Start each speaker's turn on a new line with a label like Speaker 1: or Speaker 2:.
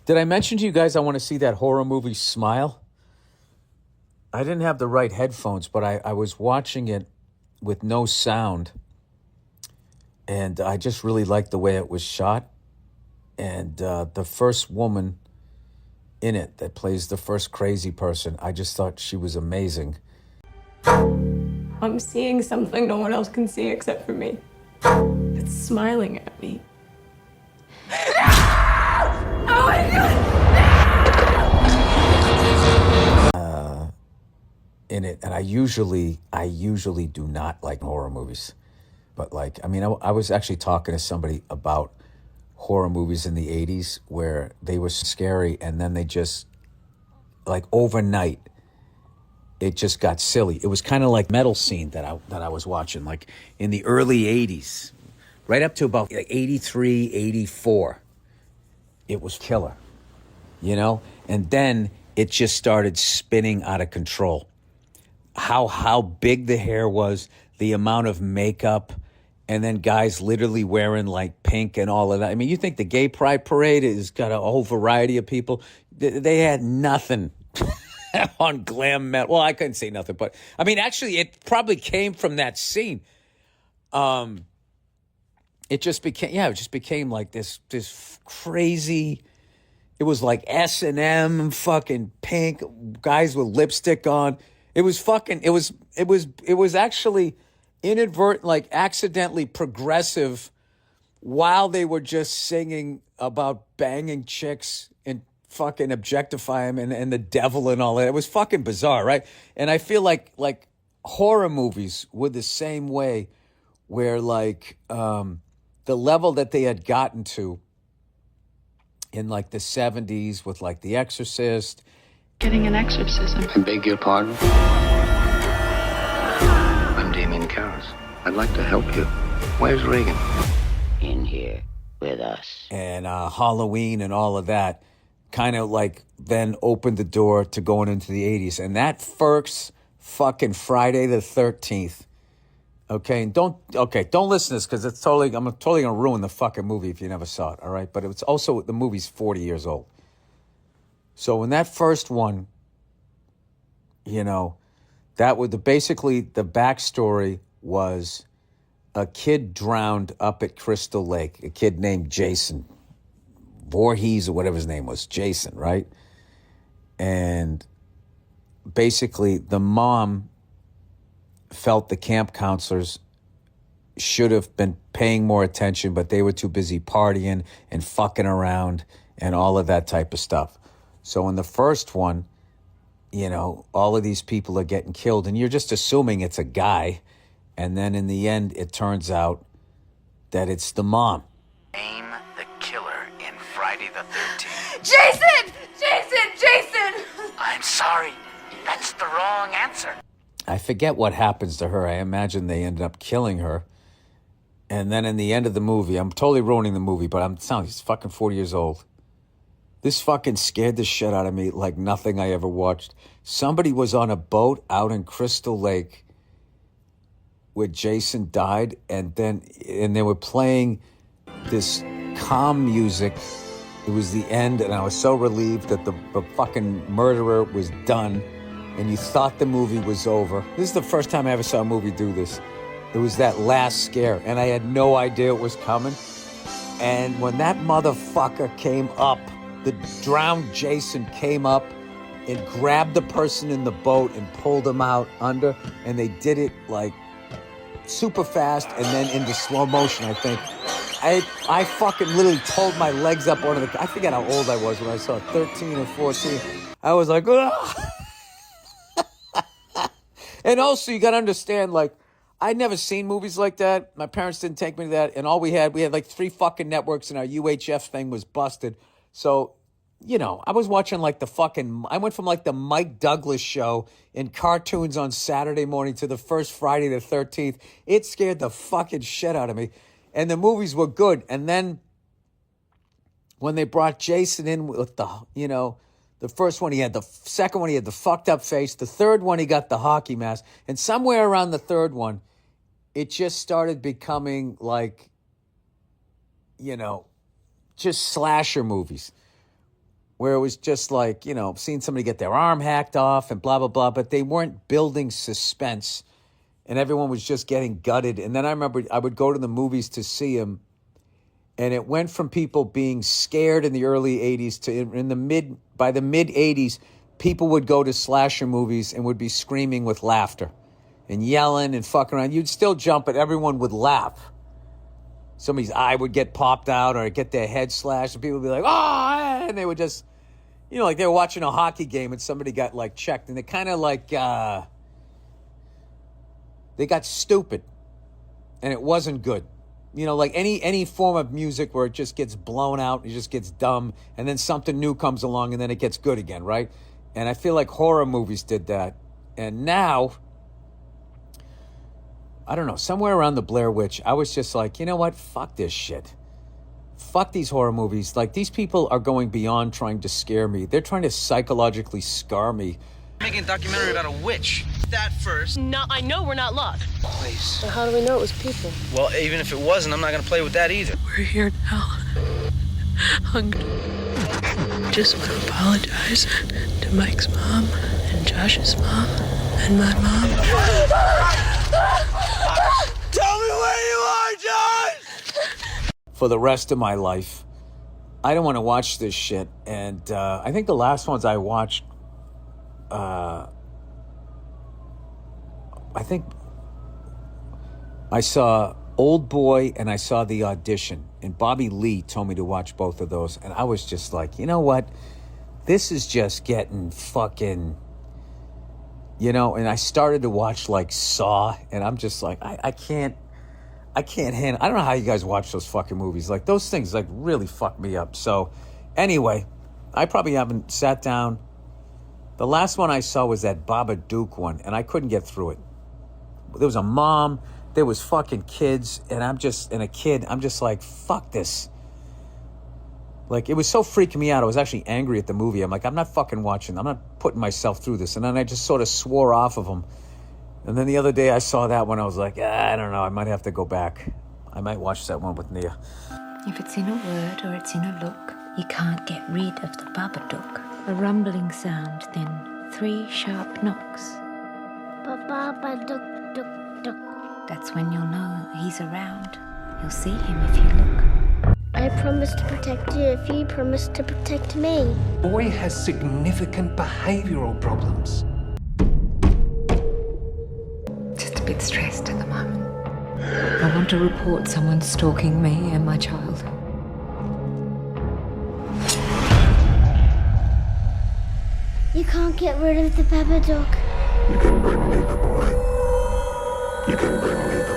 Speaker 1: Did I mention to you guys I want to see that horror movie Smile? I didn't have the right headphones, but I was watching it with no sound. And I just really liked the way it was shot. And the first woman in it that plays the first crazy person, I just thought she was amazing.
Speaker 2: I'm seeing something no one else can see except for me. It's smiling at me. Oh my God!
Speaker 1: In it, and I usually do not like horror movies. But like, I mean, I was actually talking to somebody about horror movies in the 80s where they were scary and then they just, like overnight, it just got silly. It was kind of like Metal Scene that I was watching, like in the early 80s, right up to about like 83, 84. It was killer, you know? And then it just started spinning out of control. How big the hair was, the amount of makeup, and then guys literally wearing like pink and all of that. I mean, you think the Gay Pride Parade has got a whole variety of people? They had nothing on glam metal. Well, I couldn't say nothing, but I mean, actually, it probably came from that scene. It just became like this crazy. It was like S&M, fucking pink, guys with lipstick on. It was actually inadvertent, like accidentally progressive while they were just singing about banging chicks and fucking objectifying them and the devil and all that. It was fucking bizarre, right? And I feel like horror movies were the same way where like the level that they had gotten to in like the 70s with like The Exorcist.
Speaker 3: Getting an exorcism.
Speaker 4: I beg your pardon? I'm Damien Karras. I'd like to help you. Where's Reagan?
Speaker 5: In here with us.
Speaker 1: And Halloween and all of that kind of like then opened the door to going into the 80s. And that first fucking Friday the 13th. Okay, and don't listen to this because I'm totally gonna ruin the fucking movie if you never saw it, all right? But it's also, the movie's 40 years old. So in that first one, you know, that was basically the backstory was a kid drowned up at Crystal Lake, a kid named Jason Voorhees or whatever his name was, Jason, right? And basically the mom felt the camp counselors should have been paying more attention, but they were too busy partying and fucking around and all of that type of stuff. So in the first one, you know, all of these people are getting killed and you're just assuming it's a guy. And then in the end, it turns out that it's the mom.
Speaker 6: Name the killer in Friday the 13th.
Speaker 2: Jason! Jason! Jason!
Speaker 6: I'm sorry. That's the wrong answer.
Speaker 1: I forget what happens to her. I imagine they ended up killing her. And then in the end of the movie, I'm totally ruining the movie, but I'm telling you, he's fucking 40 years old. This fucking scared the shit out of me like nothing I ever watched. Somebody was on a boat out in Crystal Lake where Jason died, and they were playing this calm music. It was the end, and I was so relieved that the fucking murderer was done, and you thought the movie was over. This is the first time I ever saw a movie do this. It was that last scare, and I had no idea it was coming. And when that motherfucker came up, the drowned Jason came up and grabbed the person in the boat and pulled him out under, and they did it like super fast and then into slow motion, I think. I fucking literally pulled my legs up onto the... I forget how old I was when I saw it, 13 or 14. I was like, ugh. And also, you got to understand, like, I'd never seen movies like that. My parents didn't take me to that. And all we had like 3 fucking networks, and our UHF thing was busted. So, you know, I was watching like I went from like the Mike Douglas show in cartoons on Saturday morning to the first Friday the 13th. It scared the fucking shit out of me. And the movies were good. And then when they brought Jason in with the, you know, the first one, the second one, he had the fucked up face. The third one, he got the hockey mask. And somewhere around the third one, it just started becoming like, you know, just slasher movies where it was just like, seeing somebody get their arm hacked off and blah, blah, blah, but they weren't building suspense and everyone was just getting gutted. And then I remember I would go to the movies to see them, and it went from people being scared in the early 80s to by the mid 80s, people would go to slasher movies and would be screaming with laughter and yelling and fucking around. You'd still jump, but everyone would laugh. Somebody's eye would get popped out or get their head slashed, and people would be like, oh, and they would just, like they were watching a hockey game and somebody got like checked, and they kind of like, they got stupid, and it wasn't good. Like any form of music where it just gets blown out, it just gets dumb, and then something new comes along and then it gets good again, right? And I feel like horror movies did that. And now, I don't know, somewhere around the Blair Witch, I was just like, you know what? Fuck this shit. Fuck these horror movies. Like, these people are going beyond trying to scare me. They're trying to psychologically scar me.
Speaker 7: Making a documentary about a witch. That first.
Speaker 2: No, I know we're not locked.
Speaker 7: Please.
Speaker 2: So how do we know it was people?
Speaker 7: Well, even if it wasn't, I'm not gonna play with that either.
Speaker 3: We're here now. Hungry. Just want to apologize to Mike's mom and Josh's mom and my mom.
Speaker 7: Tell me where you are, John!
Speaker 1: For the rest of my life, I don't want to watch this shit. And I think the last ones I watched, I think I saw Old Boy and I saw The Audition. And Bobby Lee told me to watch both of those. And I was just like, you know what? This is just getting fucking, and I started to watch like Saw. And I'm just like, I can't handle. I don't know how you guys watch those fucking movies. Like, those things like really fuck me up. So anyway, I probably haven't sat down. The last one I saw was that Babadook one, and I couldn't get through it. There was a mom, there was fucking kids, and a kid. I'm just like, fuck this. Like, it was so freaking me out. I was actually angry at the movie. I'm like, I'm not fucking watching. I'm not putting myself through this. And then I just sort of swore off of them. And then the other day I saw that one. I was like, I don't know. I might have to go back. I might watch that one with Nia.
Speaker 8: If it's in a word or it's in a look, you can't get rid of the Babadook. A rumbling sound, then 3 sharp knocks.
Speaker 9: Babadook, dook, dook.
Speaker 8: That's when you'll know he's around. You'll see him if you look.
Speaker 9: I promise to protect you if you promise to protect me.
Speaker 10: Boy has significant behavioral problems.
Speaker 8: Just a bit stressed at the moment. I want to report someone stalking me and my child.
Speaker 9: You can't get rid of the Babadook.
Speaker 4: You can bring me the boy. You can bring me the